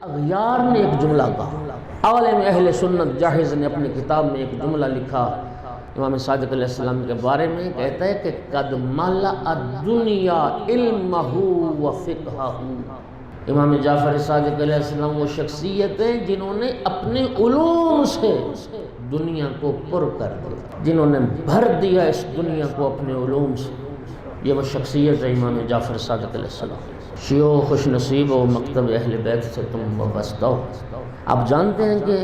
اغیار نے ایک جملہ کہا، عالم اہل سنت جاہز نے اپنی کتاب میں ایک جملہ لکھا امام صادق علیہ السلام کے بارے میں، کہتا ہے کہ قد ملأ الدنیا علمہ و فقہہ۔ امام جعفر صادق علیہ السلام وہ شخصیت ہیں جنہوں نے اپنے علوم سے دنیا کو پر کر دیا، جنہوں نے بھر دیا اس دنیا کو اپنے علوم سے۔ یہ وہ شخصیت ہے امام جعفر صادق علیہ السلام۔ شیعو خوش نصیب و مکتب اہل بیت سے تم وابستہ ہو۔ آپ جانتے ہیں کہ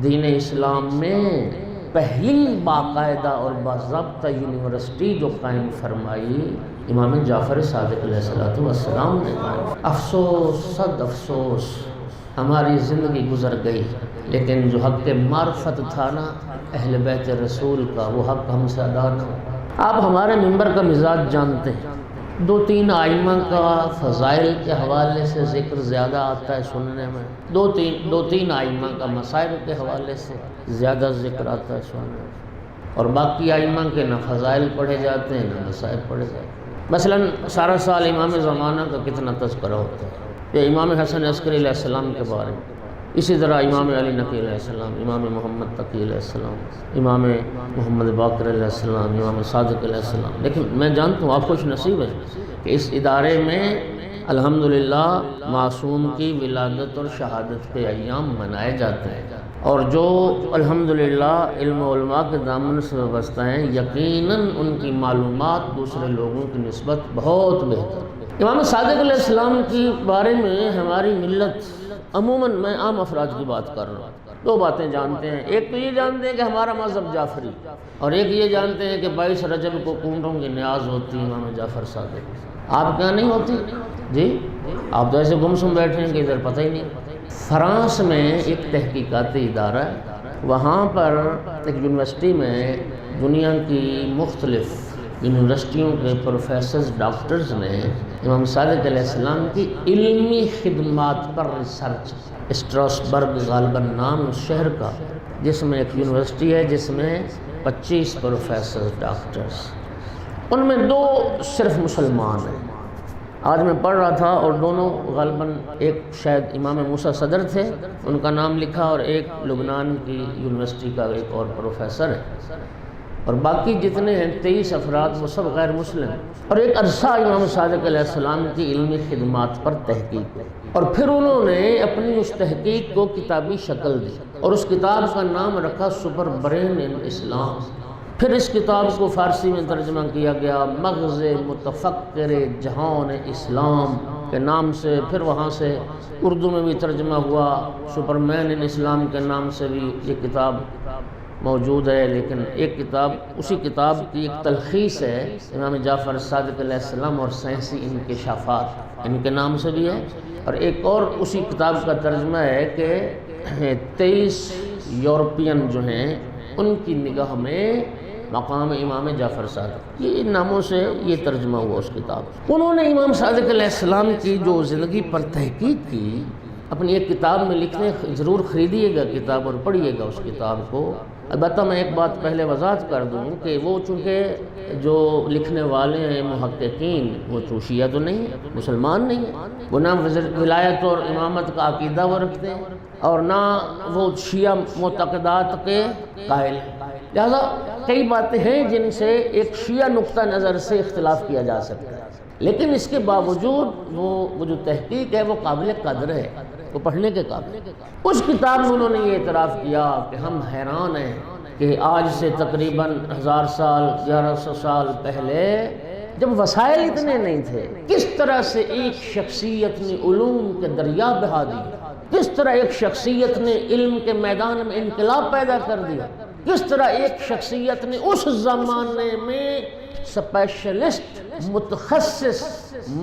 دین اسلام میں پہلی باقاعدہ اور باضابطہ یونیورسٹی جو قائم فرمائی امام جعفر صادق علیہ السلام نے قائم۔ افسوس، صد افسوس، ہماری زندگی گزر گئی، لیکن جو حق معرفت تھا نا اہل بیت رسول کا، وہ حق ہم سے ادا نہ ہو۔ آپ ہمارے ممبر کا مزاج جانتے ہیں، دو تین آئمہ کا فضائل کے حوالے سے ذکر زیادہ آتا ہے سننے میں، دو تین آئمہ کا مسائل کے حوالے سے زیادہ ذکر آتا ہے سننے میں، اور باقی آئمہ کے نہ فضائل پڑھے جاتے ہیں نہ مسائل پڑھے جاتے ہیں۔ مثلاً سارا سال امام زمانہ کا کتنا تذکرہ ہوتا ہے، یا امام حسن عسکری علیہ السلام کے بارے میں، اسی طرح امام علی نقی علیہ السلام، امام محمد تقی علیہ السلام، امام محمد باقر علیہ السلام، امام صادق علیہ السلام۔ لیکن میں جانتا ہوں آپ خوش نصیب ہیں کہ اس ادارے میں الحمدللہ معصوم کی ولادت اور شہادت کے ایام منائے جاتے ہیں، اور جو الحمدللہ علم و علماء کے دامن سے وابستہ ہیں، یقیناً ان کی معلومات دوسرے لوگوں کی نسبت بہت بہتر۔ امام صادق علیہ السلام کے بارے میں ہماری ملت عموماً، میں عام افراد کی بات کر رہا ہوں، دو باتیں جانتے ہیں۔ ایک تو یہ جانتے ہیں کہ ہمارا مذہب جعفری، اور ایک یہ جانتے ہیں کہ 22 رجب کو کونڈوں کی نیاز ہوتی ہے امام جعفر صادق۔ آپ کیا نہیں ہوتی؟ جی آپ تو ایسے گمسم بیٹھے ہیں کہ ادھر پتہ ہی نہیں۔ فرانس میں ایک تحقیقاتی ادارہ ہے، وہاں پر ایک یونیورسٹی میں دنیا کی مختلف یونیورسٹیوں کے پروفیسرز، ڈاکٹرز نے امام صادق علیہ السلام کی علمی خدمات پر ریسرچ، اسٹراسبرگ غالباً نام اس شہر کا، جس میں ایک یونیورسٹی ہے جس میں 25 پروفیسرز، ڈاکٹرز، ان میں 2 صرف مسلمان ہیں۔ آج میں پڑھ رہا تھا، اور دونوں غالباً، ایک شاید امام موسیٰ صدر تھے، ان کا نام لکھا، اور ایک لبنان کی یونیورسٹی کا ایک اور پروفیسر ہے، اور باقی جتنے ہیں 23 افراد وہ سب غیر مسلم۔ اور ایک عرصہ امام صادق علیہ السلام کی علمی خدمات پر تحقیق کی، اور پھر انہوں نے اپنی اس تحقیق کو کتابی شکل دی، اور اس کتاب کا نام رکھا سپر برین ان اسلام۔ پھر اس کتاب کو فارسی میں ترجمہ کیا گیا مغز متفکر جہان اسلام کے نام سے، پھر وہاں سے اردو میں بھی ترجمہ ہوا، سپر مین ان اسلام کے نام سے بھی یہ کتاب موجود ہے۔ لیکن ایک کتاب، اسی کتاب کی ایک تلخیص ہے امام جعفر صادق علیہ السلام اور سائنسی انکشافات، ان کے نام سے بھی ہے، اور ایک اور اسی کتاب کا ترجمہ ہے کہ 23 یورپین جو ہیں ان کی نگاہ میں مقام امام جعفر صادق، یہ ناموں سے یہ ترجمہ ہوا اس کتاب۔ انہوں نے امام صادق علیہ السلام کی جو زندگی پر تحقیق کی اپنی ایک کتاب میں لکھنے، ضرور خریدیے گا کتاب اور پڑھیے گا اس کتاب کو۔ البتہ میں ایک بات پہلے وضاحت کر دوں کہ وہ چونکہ جو لکھنے والے ہیں محققین، وہ تو شیعہ تو نہیں ہے، مسلمان نہیں ہے، وہ نہ ولایت اور امامت کا عقیدہ وہ رکھتے ہیں، اور نہ وہ شیعہ معتقدات کے قائل ہیں، لہذا کئی باتیں ہیں جن سے ایک شیعہ نقطہ نظر سے اختلاف کیا جا سکتا ہے، لیکن اس کے باوجود وہ جو تحقیق ہے وہ قابل قدر ہے، وہ پڑھنے کے قابل۔ اس کتاب میں انہوں نے یہ اعتراف کیا کہ ہم حیران ہیں کہ آج سے تقریباً 1000 سال 1100 سال پہلے، جب وسائل اتنے نہیں تھے، کس طرح سے ایک شخصیت نے علوم کے دریا بہا دیے، کس طرح ایک شخصیت نے علم کے میدان میں انقلاب پیدا کر دیا، کس طرح ایک شخصیت نے اس زمانے میں اسپیشلسٹ، متخصص،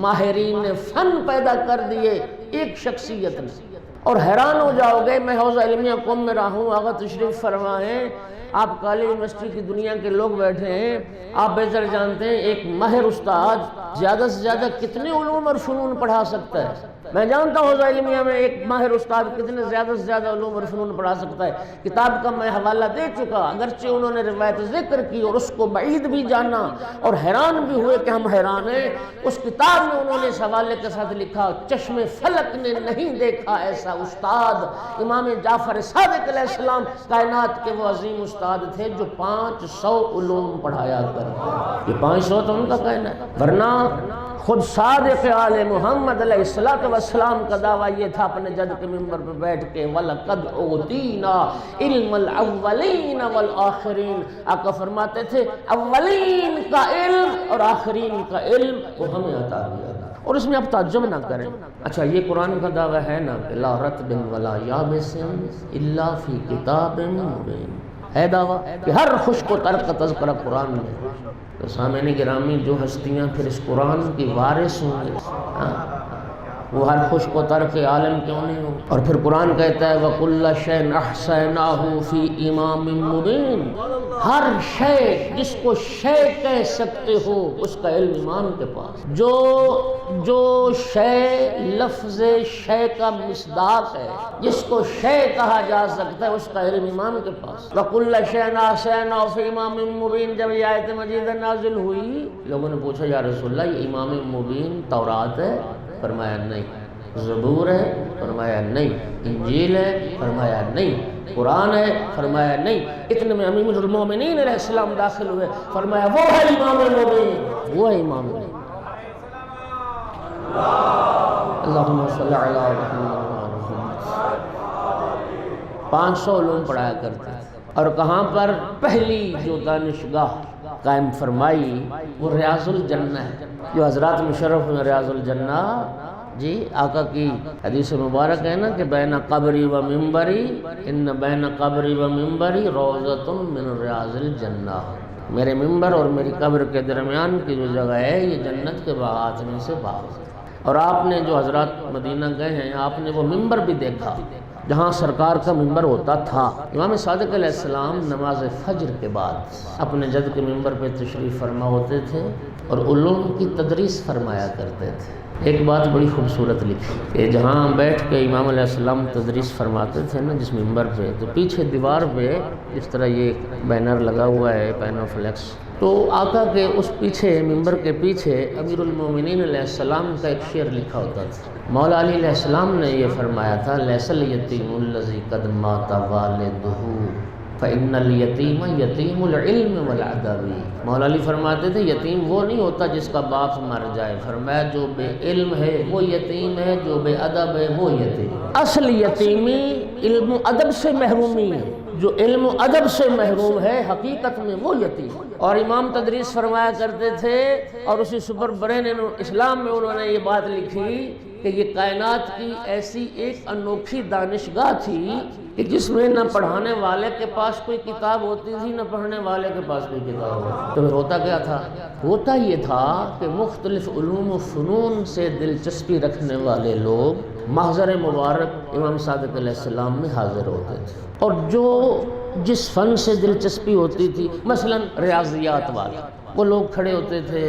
ماہرین فن پیدا کر دیے ایک شخصیت نے۔ اور حیران ہو جاؤ گے، میں حوزہ علمیہ قوم میں رہا ہوں، آقا تشریف فرمائیں، آپ کالج یونیورسٹی کی دنیا کے لوگ بیٹھے ہیں، آپ بہتر جانتے ہیں ایک ماہر استاد زیادہ سے زیادہ کتنے علوم اور فنون پڑھا سکتا ہے، میں جانتا ہوں علمیہ میں ایک ماہر استاد کتنے زیادہ سے زیادہ علوم اور فنون پڑھا سکتا ہے، کتاب کا میں حوالہ دے چکا، اگرچہ انہوں نے روایت ذکر کی اور اس کو بعید بھی جانا اور حیران بھی ہوئے کہ ہم حیران ہیں۔ اس کتاب میں انہوں نے اس حوالے کے ساتھ لکھا، چشم فلک نے نہیں دیکھا ایسا استاد۔ امام جعفر صادق علیہ السلام کائنات کے وہ عظیم استاد تھے جو 500 علوم پڑھایا کرتے، یہ 500 تو ان کا کہنا ہے، ورنہ خود صادق آل محمد علیہ السلام کا دعویٰ یہ تھا اپنے جد کے ممبر پہ بیٹھ کے وَلَقَدْ أُوتِينَا عِلْمَ الْأَوَّلِينَ وَالْآخِرِينَ۔ آقا فرماتے تھے اولین کا علم اور آخرین کا علم وہ ہمیں عطا کیا تھا۔ اور اس میں اب تعجب نہ کریں، اچھا یہ قرآن کا دعویٰ ہے نا کہ لا رطب ولا یابس الا فی کتاب مبین، ہے دعویٰ کہ ہر خشک و تر کا تذکرہ قرآن میں۔ تو سامعین گرامی جو ہستیاں پھر اس قرآن کی وارث ہوں گے وہ ہر خشک و تر کے عالم کیوں نہیں ہوں؟ اور پھر قرآن کہتا ہے وَكُلَّ شَيْءٍ أَحْصَيْنَاهُ فِي إِمَامٍ مُبِينٍ، ہر شے جس کو شے کہہ سکتے ہو اس کا علم امام کے پاس، جو شے لفظ شے کا مصداق ہے، جس کو شے کہا جا سکتا ہے اس کا علم امام کے پاس۔ وَكُلَّ شَيْءٍ أَحْصَيْنَاهُ فِي إِمَامٍ مُبِينٍ جب یہ آیت مجیدہ نازل ہوئی لوگوں نے پوچھا یا رسول اللہ یہ امام مبین تورات ہے؟ فرمایا نہیں۔ زبور ہے؟ فرمایا نہیں۔ انجیل ہے؟ فرمایا نہیں۔ قرآن ہے؟ فرمایا نہیں۔ اتنے میں امیر المومنین علیہ السلام داخل ہوئے، فرمایا وہ ہے امام مبین، وہ ہے امام مبین۔ اللہم صلی علی محمد۔ 500 علوم پڑھایا کرتے تھے، اور کہاں پر پہلی جو دانشگاہ قائم فرمائی وہ ریاض الجنہ ہے، جو حضرات مشرف میں ریاض الجنہ جی آقا کی حدیث مبارک ہے نا کہ بین قبری و ممبری ان بین قبری و ممبری روضۃ من ریاض الجنہ، میرے ممبر اور میری قبر کے درمیان کی جو جگہ ہے یہ جنت کے باغات میں سے باغ ہے۔ اور آپ نے جو حضرات مدینہ گئے ہیں آپ نے وہ ممبر بھی دیکھا جہاں سرکار کا ممبر ہوتا تھا۔ امام صادق علیہ السلام نماز فجر کے بعد اپنے جد کے ممبر پہ تشریف فرما ہوتے تھے اور علوم کی تدریس فرمایا کرتے تھے۔ ایک بات بڑی خوبصورت لکھی کہ جہاں بیٹھ کے امام علیہ السلام تدریس فرماتے تھے نا جس ممبر پہ، تو پیچھے دیوار پہ جس طرح یہ بینر لگا ہوا ہے پینو فلیکس، تو آقا کے اس پیچھے ممبر کے پیچھے امیر المومنین علیہ السلام کا ایک شعر لکھا ہوتا تھا۔ مولا علی علیہ السلام نے یہ فرمایا تھا لیس الیتیم الذی قد مات والدہ فإن الیتیم یتیم العلم والادب۔ مولا علی فرماتے تھے یتیم وہ نہیں ہوتا جس کا باپ مر جائے، فرمایا جو بے علم ہے وہ یتیم ہے، جو بے ادب ہے وہ یتیم۔ اصل یتیمی علم و ادب سے محرومی ہے، جو علم و ادب سے محروم ہے حقیقت میں وہ یتیم۔ اور امام تدریس فرمایا کرتے تھے، اور اسی سپر برین اسلام میں انہوں نے یہ بات لکھی کہ یہ کائنات کی ایسی ایک انوکھی دانشگاہ تھی کہ جس میں نہ پڑھانے والے کے پاس کوئی کتاب ہوتی تھی نہ پڑھنے والے کے پاس کوئی کتاب ہوتی۔ تو پھر ہوتا کیا تھا؟ ہوتا یہ تھا کہ مختلف علوم و فنون سے دلچسپی رکھنے والے لوگ محضر مبارک امام صادق علیہ السلام میں حاضر ہوتے تھے، اور جو جس فن سے دلچسپی ہوتی تھی، مثلا ریاضیات والا، وہ لوگ کھڑے ہوتے تھے،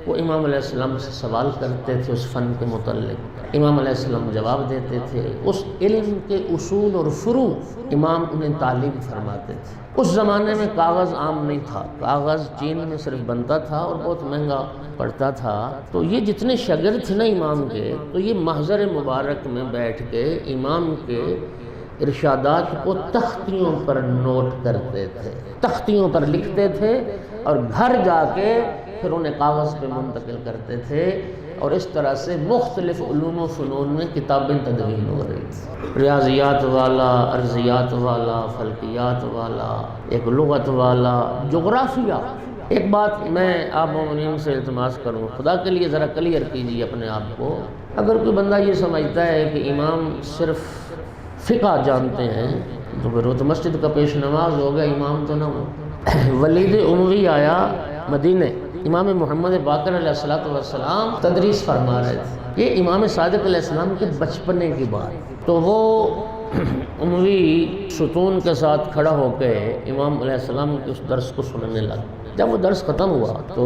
وہ امام علیہ السلام سے سوال کرتے تھے اس فن کے متعلق، امام علیہ السلام جواب دیتے تھے، اس علم کے اصول اور فروع امام انہیں تعلیم فرماتے تھے۔ اس زمانے میں کاغذ عام نہیں تھا، کاغذ چین میں صرف بنتا تھا اور بہت مہنگا پڑتا تھا، تو یہ جتنے شاگرد تھے نا امام کے، تو یہ محضر مبارک میں بیٹھ کے امام کے ارشادات کو تختیوں پر نوٹ کرتے تھے، تختیوں پر لکھتے تھے، اور گھر جا کے پھر انہیں کاغذ پہ منتقل کرتے تھے، اور اس طرح سے مختلف علوم و فنون میں کتابیں تدوین ہو رہی تھی، ریاضیات والا، ارضیات والا، فلکیات والا، ایک لغت والا، جغرافیہ۔ ایک بات میں آپ مومنین سے التماس کروں، خدا کے لیے ذرا کلیئر کیجیے اپنے آپ کو، اگر کوئی بندہ یہ سمجھتا ہے کہ امام صرف فقہ جانتے ہیں تو پھر وہ تو مسجد کا پیش نماز ہو گیا، امام تو نہ ہو۔ ولید اموی آیا مدینے، امام محمد باقر علیہ السلام تدریس فرما رہے تھے، یہ امام صادق علیہ السلام کے بچپنے کی بات، تو وہ اموی ستون کے ساتھ کھڑا ہو کے امام علیہ السلام کے اس درس کو سننے لگا۔ جب وہ درس ختم ہوا تو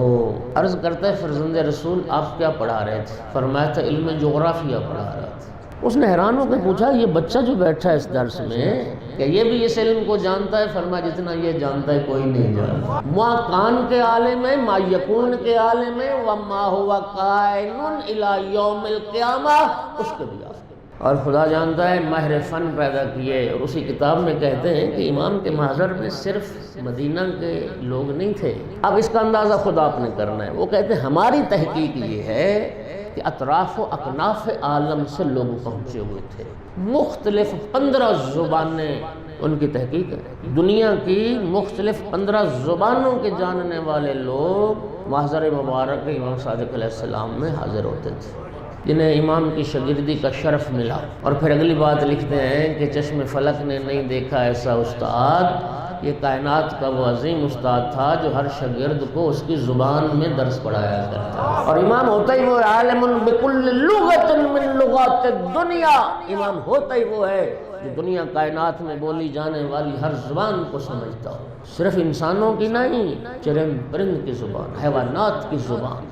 عرض کرتا ہے فرزند رسول آپ کیا پڑھا رہے تھے؟ فرمایا تھا علم جغرافیہ پڑھا رہا تھا۔ اس نے حیران ہو کے پوچھا یہ بچہ جو بیٹھا ہے اس درس میں کہ یہ بھی اس علم کو جانتا ہے؟ فرمایا جتنا یہ جانتا ہے کوئی نہیں جانتا۔ ما کان کے عالم ہے، ما یکون کے عالم ہے، وما ہوا کائن الی یوم القیامہ، اس کے بھی عالم۔ اور خدا جانتا ہے ماہر فن پیدا کیے، اور اسی کتاب میں کہتے ہیں کہ امام کے محضر میں صرف مدینہ کے لوگ نہیں تھے۔ اب اس کا اندازہ خدا آپ نے کرنا ہے۔ وہ کہتے ہیں ہماری تحقیق یہ ہے کہ اطراف و اکناف عالم سے لوگ پہنچے ہوئے تھے، مختلف 15 زبانیں ان کی تحقیق ہے۔ دنیا کی مختلف 15 زبانوں کے جاننے والے لوگ محضر مبارک امام صادق علیہ السلام میں حاضر ہوتے تھے، جنہیں امام کی شاگردی کا شرف ملا۔ اور پھر اگلی بات لکھتے ہیں کہ چشم فلک نے نہیں دیکھا ایسا استاد، یہ کائنات کا وہ عظیم استاد تھا جو ہر شاگرد کو اس کی زبان میں درس پڑھایا کرتا ہے۔ اور امام ہوتا ہی وہ عالم بکل لغت من لغات الدنیا، امام ہوتا ہی وہ ہے جو دنیا کائنات میں بولی جانے والی ہر زبان کو سمجھتا ہو، صرف انسانوں کی نہیں، چرند پرند کی زبان، حیوانات کی زبان۔